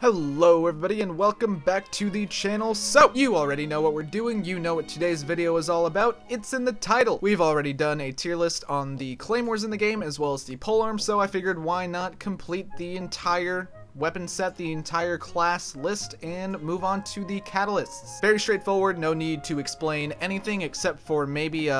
Hello everybody and welcome back to the channel. So, you already know what we're doing, you know what today's video is all about, it's in the title. We've already done a tier list on the claymores in the game as well as the polearms, so I figured why not complete the entire weapon set, the entire class list, and move on to the catalysts. Very straightforward, no need to explain anything except for maybe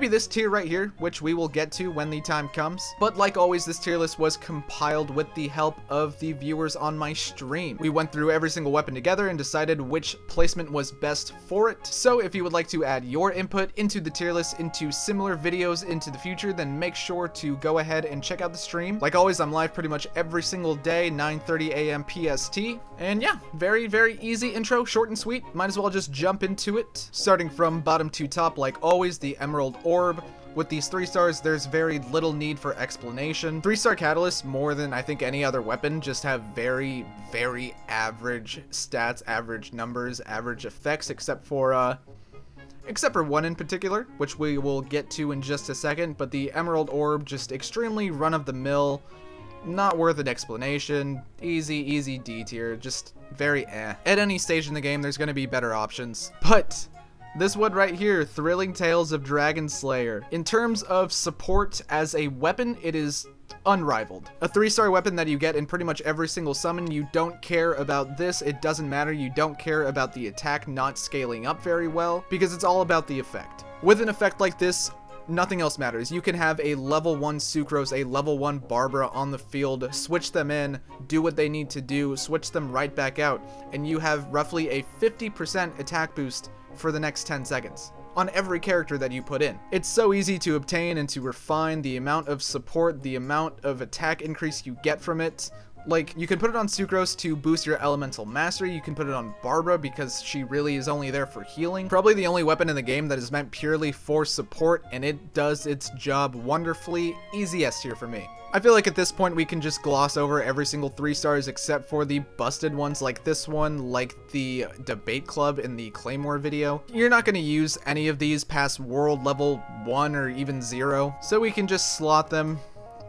this tier right here, which we will get to when the time comes. But like always, this tier list was compiled with the help of the viewers on my stream. We went through every single weapon together and decided which placement was best for it. So if you would like to add your input into the tier list, into similar videos into the future, then make sure to go ahead and check out the stream. Like always, I'm live pretty much every single day, 9:30 a.m. PST. And yeah, very, very easy intro, short and sweet. Might as well just jump into it. Starting from bottom to top, like always, the Emerald Orb. With these 3 stars, there's very little need for explanation. 3-star catalysts, more than I think any other weapon, just have very, very average stats, average numbers, average effects, except for one in particular, which we will get to in just a second. But the Emerald Orb, just extremely run-of-the-mill, not worth an explanation, easy D tier, just very eh. At any stage in the game, there's going to be better options. But this one right here, Thrilling Tales of Dragonslayer. In terms of support as a weapon, it is unrivaled. A 3-star weapon that you get in pretty much every single summon. You don't care about this, it doesn't matter. You don't care about the attack not scaling up very well, because it's all about the effect. With an effect like this, nothing else matters. You can have a level 1 Sucrose, a level 1 Barbara on the field, switch them in, do what they need to do, switch them right back out, and you have roughly a 50% attack boost for the next 10 seconds on every character that you put in. It's so easy to obtain and to refine the amount of support, the amount of attack increase you get from it. Like, you can put it on Sucrose to boost your elemental mastery, you can put it on Barbara because she really is only there for healing. Probably the only weapon in the game that is meant purely for support, and it does its job wonderfully. Easy S tier for me. I feel like at this point we can just gloss over every single 3 stars except for the busted ones like this one, like the Debate Club in the Claymore video. You're not going to use any of these past world level 1 or even 0, so we can just slot them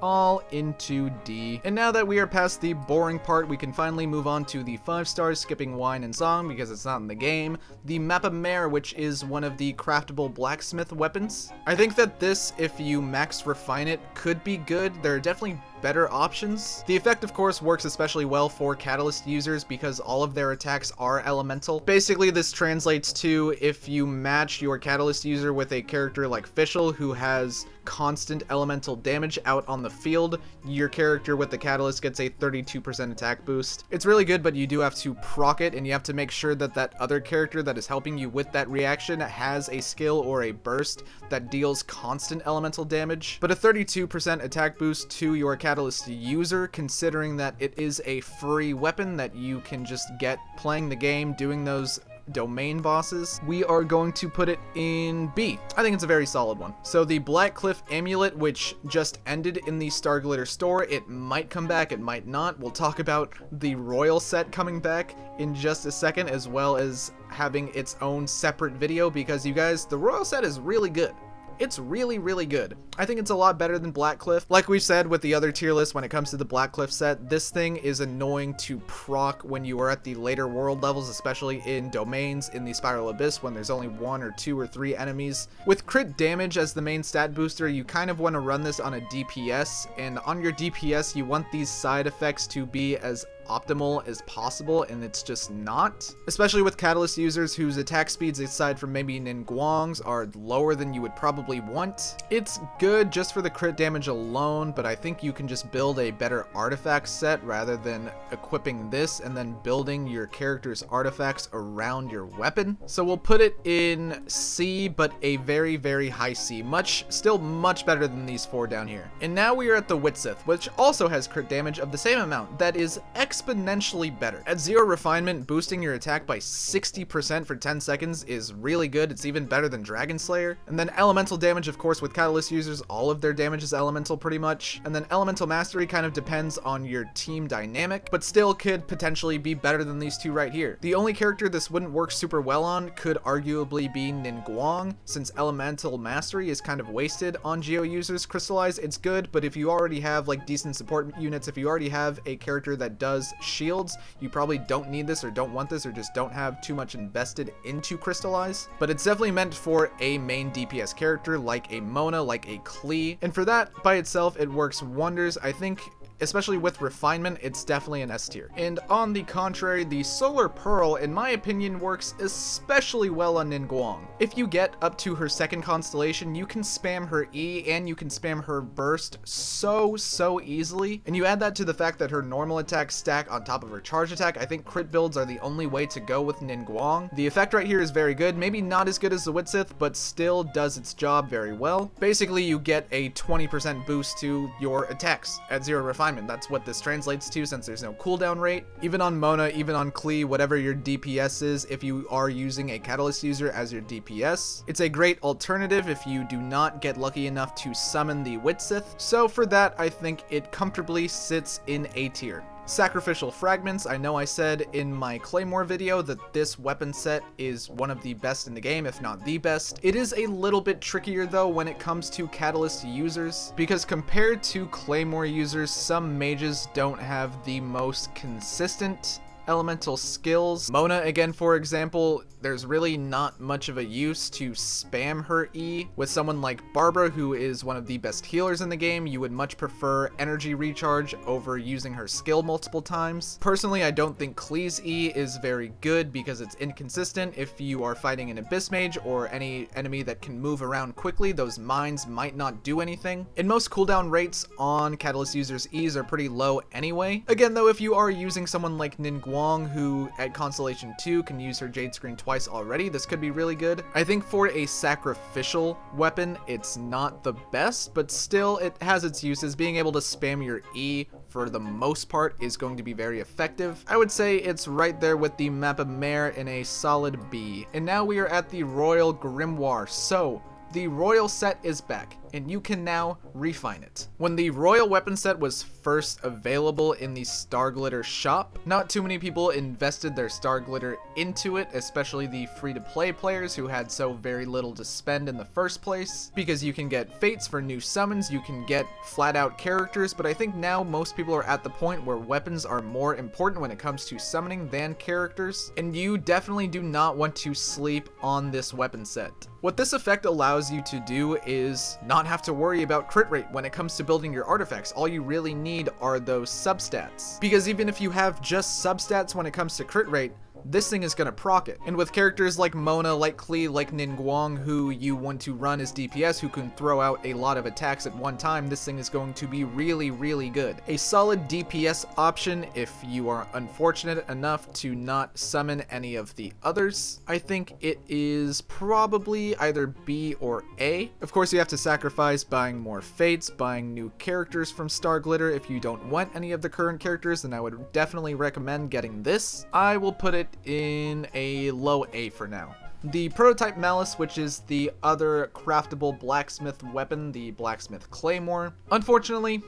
all into D. And now that we are past the boring part, we can finally move on to the 5 stars, skipping wine and song because it's not in the game. The Mapamere, which is one of the craftable blacksmith weapons. I think that this, if you max refine it, could be good. There are definitely better options. The effect, of course, works especially well for catalyst users because all of their attacks are elemental. Basically, this translates to if you match your catalyst user with a character like Fischl, who has constant elemental damage out on the field, your character with the catalyst gets a 32% attack boost. It's really good, but you do have to proc it, and you have to make sure that that other character that is helping you with that reaction has a skill or a burst that deals constant elemental damage. But a 32% attack boost to your catalyst user, considering that it is a free weapon that you can just get playing the game, doing those domain bosses, we are going to put it in B. I think it's a very solid one. So the Black Cliff Amulet, which just ended in the Starglitter store, it might come back, it might not. We'll talk about the Royal set coming back in just a second, as well as having its own separate video, because you guys, the Royal set is really good. It's really, really good. I think it's a lot better than Black Cliff. Like we said with the other tier list when it comes to the Black Cliff set, this thing is annoying to proc when you are at the later world levels, especially in domains, in the Spiral Abyss, when there's only 1 or 2 or 3 enemies. With crit damage as the main stat booster, you kind of want to run this on a DPS, and on your DPS, you want these side effects to be as optimal as possible, and it's just not. Especially with catalyst users whose attack speeds, aside from maybe Ningguang's, are lower than you would probably want. It's good just for the crit damage alone, but I think you can just build a better artifact set rather than equipping this and then building your character's artifacts around your weapon. So we'll put it in C, but a very, very high C. Still much better than these 4 down here. And now we are at the Wattsith, which also has crit damage of the same amount. That is exponentially better. At 0 refinement, boosting your attack by 60% for 10 seconds is really good. It's even better than Dragonslayer. And then elemental damage, of course, with catalyst users, all of their damage is elemental pretty much. And then elemental mastery kind of depends on your team dynamic, but still could potentially be better than these 2 right here. The only character this wouldn't work super well on could arguably be Ningguang, since elemental mastery is kind of wasted on Geo users. Crystallize, it's good, but if you already have like decent support units, if you already have a character that does does shields. You probably don't need this or don't want this or just don't have too much invested into Crystallize, but it's definitely meant for a main DPS character like a Mona, like a Klee, and for that by itself it works wonders. I think especially with refinement, it's definitely an S tier. And on the contrary, the Solar Pearl, in my opinion, works especially well on Ningguang. If you get up to her second constellation, you can spam her E and you can spam her burst so easily. And you add that to the fact that her normal attacks stack on top of her charge attack. I think crit builds are the only way to go with Ningguang. The effect right here is very good, maybe not as good as the Wattsith, but still does its job very well. Basically, you get a 20% boost to your attacks at 0 refinement. That's what this translates to since there's no cooldown rate. Even on Mona, even on Klee, whatever your DPS is, if you are using a Catalyst user as your DPS, it's a great alternative if you do not get lucky enough to summon the Wattsith. So for that, I think it comfortably sits in A tier. Sacrificial Fragments, I know I said in my Claymore video that this weapon set is one of the best in the game, if not the best. It is a little bit trickier though when it comes to Catalyst users, because compared to Claymore users, some mages don't have the most consistent elemental skills. Mona, again, for example, there's really not much of a use to spam her E. With someone like Barbara, who is one of the best healers in the game, you would much prefer energy recharge over using her skill multiple times. Personally, I don't think Klee's E is very good because it's inconsistent. If you are fighting an Abyss Mage or any enemy that can move around quickly, those mines might not do anything. And most cooldown rates on Catalyst users' E's are pretty low anyway. Again though, if you are using someone like Ningguang, who at Constellation 2 can use her Jade Screen twice already, this could be really good. I think for a sacrificial weapon, it's not the best, but still it has its uses. Being able to spam your E for the most part is going to be very effective. I would say it's right there with the Mapamere in a solid B. And now we are at the Royal Grimoire. So the Royal set is back, and you can now refine it. When the Royal weapon set was first available in the Star Glitter shop, not too many people invested their Star Glitter into it, especially the free-to-play players who had so very little to spend in the first place, because you can get fates for new summons, you can get flat-out characters, but I think now most people are at the point where weapons are more important when it comes to summoning than characters, and you definitely do not want to sleep on this weapon set. What this effect allows you to do is not have to worry about crit rate when it comes to building your artifacts. All you really need are those substats. Because even if you have just substats when it comes to crit rate, this thing is gonna proc it. And with characters like Mona, like Klee, like Ningguang, who you want to run as DPS, who can throw out a lot of attacks at one time, this thing is going to be really good. A solid DPS option if you are unfortunate enough to not summon any of the others. I think it is probably either B or A. Of course, you have to sacrifice buying more fates, buying new characters from Star Glitter. If you don't want any of the current characters, then I would definitely recommend getting this. I will put it in a low A for now. The prototype Malice, which is the other craftable blacksmith weapon, the blacksmith claymore. Unfortunately,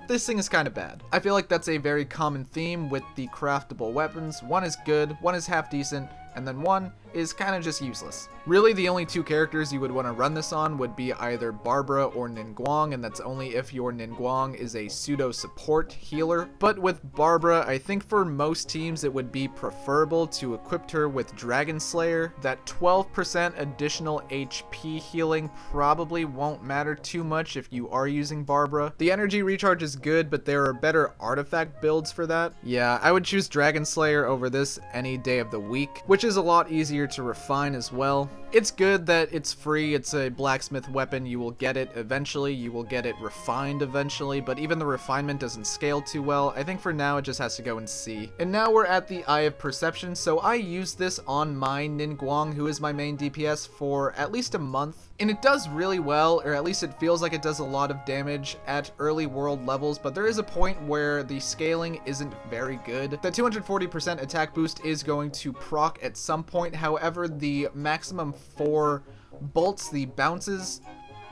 this thing is kind of bad. I feel like that's a very common theme with the craftable weapons. One is good, one is half decent, and then one is kind of just useless. Really, the only two characters you would want to run this on would be either Barbara or Ningguang, and that's only if your Ningguang is a pseudo support healer. But with Barbara, I think for most teams it would be preferable to equip her with Dragonslayer. That 12% additional HP healing probably won't matter too much if you are using Barbara. The energy recharge is good, but there are better artifact builds for that. Yeah, I would choose Dragonslayer over this any day of the week, which is a lot easier to refine as well. It's good that it's free, it's a blacksmith weapon, you will get it eventually, you will get it refined eventually, but even the refinement doesn't scale too well. I think for now it just has to go in C. And now we're at the Eye of Perception, so I used this on my Ningguang, who is my main DPS, for at least a month, and it does really well, or at least it feels like it does a lot of damage at early world levels, but there is a point where the scaling isn't very good. The 240% attack boost is going to proc at some point, however, the maximum 4 bolts, the bounces,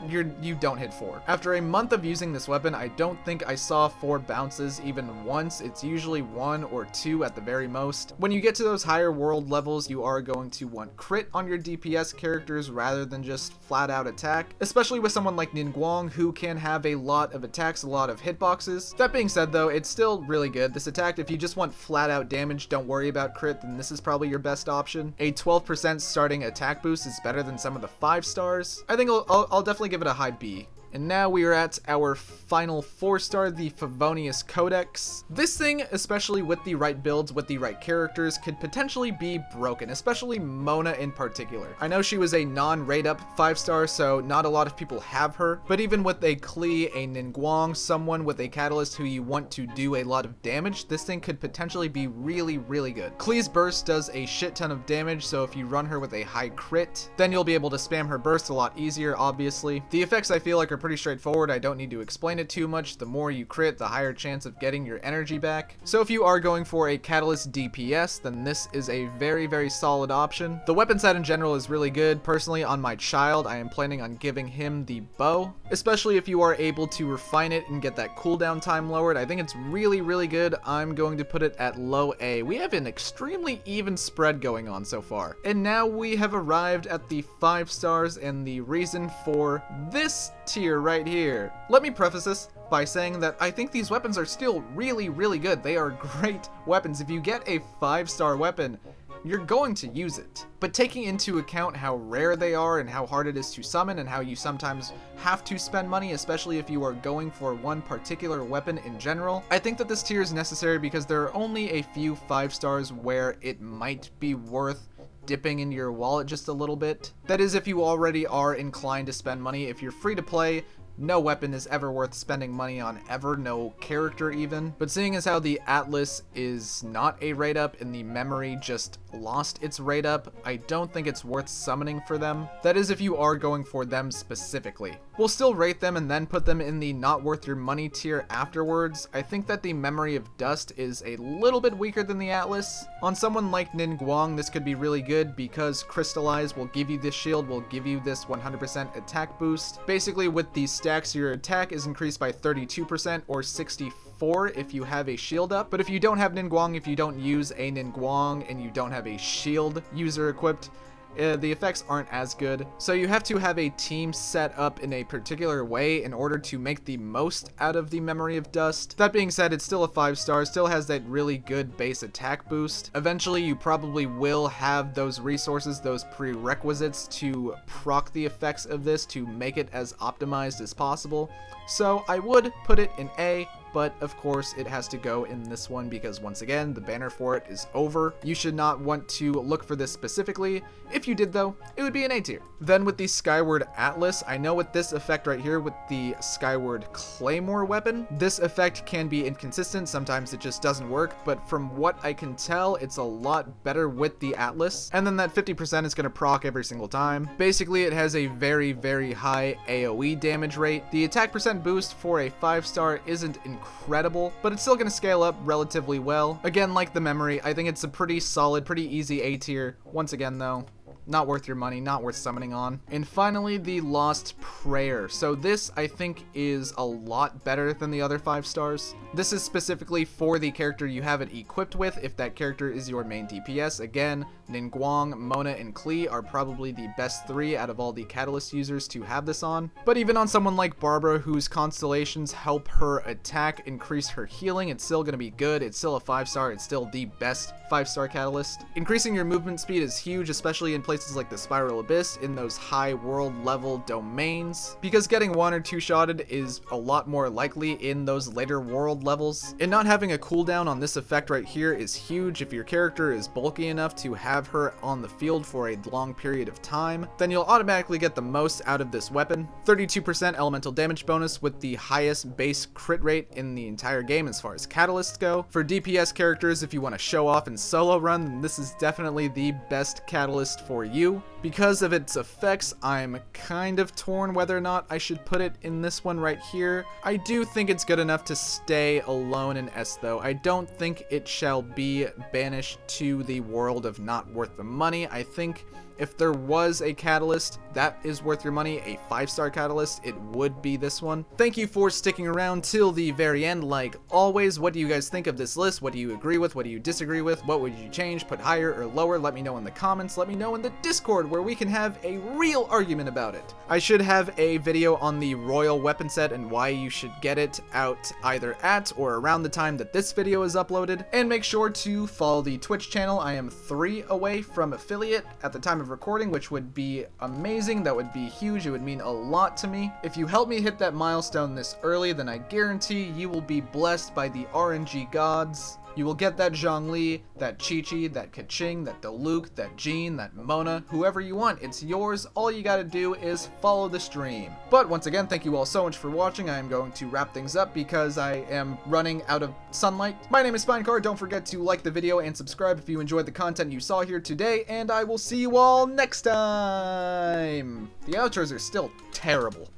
you don't hit 4. After a month of using this weapon, I don't think I saw 4 bounces even once. It's usually 1 or 2 at the very most. When you get to those higher world levels, you are going to want crit on your DPS characters rather than just flat out attack, especially with someone like Ningguang, who can have a lot of attacks, a lot of hitboxes. That being said though, it's still really good. This attack, if you just want flat out damage, don't worry about crit, then this is probably your best option. A 12% starting attack boost is better than some of the 5 stars. I think I'll definitely give it a high B. And now we are at our final 4-star, the Fischl Codex. This thing, especially with the right builds, with the right characters, could potentially be broken, especially Mona in particular. I know she was a non-rate up 5-star, so not a lot of people have her, but even with a Klee, a Ningguang, someone with a catalyst who you want to do a lot of damage, this thing could potentially be really, really good. Klee's burst does a shit ton of damage, so if you run her with a high crit, then you'll be able to spam her burst a lot easier, obviously. The effects I feel like are pretty straightforward. I don't need to explain it too much. The more you crit, the higher chance of getting your energy back. So if you are going for a catalyst DPS, then this is a very, very solid option. The weapon set in general is really good. Personally, on my child, I am planning on giving him the bow, especially if you are able to refine it and get that cooldown time lowered. I think it's really, really good. I'm going to put it at low A. We have an extremely even spread going on so far. And now we have arrived at the 5 stars and the reason for this tier right here. Let me preface this by saying that I think these weapons are still really, really good. They are great weapons. If you get a 5-star weapon, you're going to use it. But taking into account how rare they are and how hard it is to summon and how you sometimes have to spend money, especially if you are going for one particular weapon in general, I think that this tier is necessary because there are only a few 5 stars where it might be worth dipping into your wallet just a little bit. That is, if you already are inclined to spend money. If you're free to play, no weapon is ever worth spending money on ever, no character even. But seeing as how the Atlas is not a rate up and the memory just lost its rate up, I don't think it's worth summoning for them. That is if you are going for them specifically. We'll still rate them and then put them in the not worth your money tier afterwards. I think that the Memory of Dust is a little bit weaker than the Atlas. On someone like Ningguang, this could be really good because Crystallize will give you this shield, will give you this 100% attack boost. Basically with these stacks, your attack is increased by 32% or 64 if you have a shield up. But if you don't have Ningguang, if you don't use a Ningguang and you don't have a shield user equipped, the effects aren't as good. So you have to have a team set up in a particular way in order to make the most out of the Memory of Dust. That being said, it's still a 5-star, still has that really good base attack boost. Eventually you probably will have those resources, those prerequisites to proc the effects of this to make it as optimized as possible. So I would put it in A, but of course it has to go in this one because once again, the banner for it is over. You should not want to look for this specifically. If you did though, it would be an A tier. Then with the Skyward Atlas, I know with this effect right here with the Skyward Claymore weapon, this effect can be inconsistent. Sometimes it just doesn't work, but from what I can tell, it's a lot better with the Atlas. And then that 50% is going to proc every single time. Basically, it has a very, very high AoE damage rate. The attack percent boost for a 5-star isn't incredible, but it's still going to scale up relatively well. Again, like the Memory, I think it's a pretty solid, pretty easy A tier. Once again though, not worth your money, not worth summoning on. And finally, the Lost Prayer. So this, I think, is a lot better than the other 5 stars. This is specifically for the character you have it equipped with, if that character is your main DPS. Again, Ningguang, Mona, and Klee are probably the best 3 out of all the Catalyst users to have this on. But even on someone like Barbara, whose constellations help her attack, increase her healing, it's still going to be good. It's still a 5-star, it's still the best 5-star Catalyst. Increasing your movement speed is huge, especially in places like the Spiral Abyss, in those high world level domains, because getting 1 or 2 shotted is a lot more likely in those later world levels. And not having a cooldown on this effect right here is huge. If your character is bulky enough to have her on the field for a long period of time, then you'll automatically get the most out of this weapon. 32% elemental damage bonus with the highest base crit rate in the entire game as far as catalysts go. For DPS characters, if you want to show off and solo run, then this is definitely the best catalyst for you, Because of its effects, I'm kind of torn whether or not I should put it in this one right here. I do think it's good enough to stay alone in S though. I don't think it shall be banished to the world of not worth the money. I think if there was a catalyst that is worth your money, a 5-star catalyst, it would be this one. Thank you for sticking around till the very end. Like always, what do you guys think of this list? What do you agree with? What do you disagree with? What would you change? Put higher or lower? Let me know in the comments. Let me know in the Discord where we can have a real argument about it. I should have a video on the Royal Weapon Set and why you should get it out either at or around the time that this video is uploaded. And make sure to follow the Twitch channel. I am 3 away from affiliate at the time of recording, which would be amazing. That would be huge. It would mean a lot to me. If you help me hit that milestone this early, then I guarantee you will be blessed by the RNG gods. You will get that Zhongli, that Chi-Chi, that Keqing, that Diluc, that Jean, that Mona, whoever you want. It's yours. All you gotta do is follow the stream. But once again, thank you all so much for watching. I am going to wrap things up because I am running out of sunlight. My name is Spinecar. Don't forget to like the video and subscribe if you enjoyed the content you saw here today, and I will see you all next time. The outros are still terrible.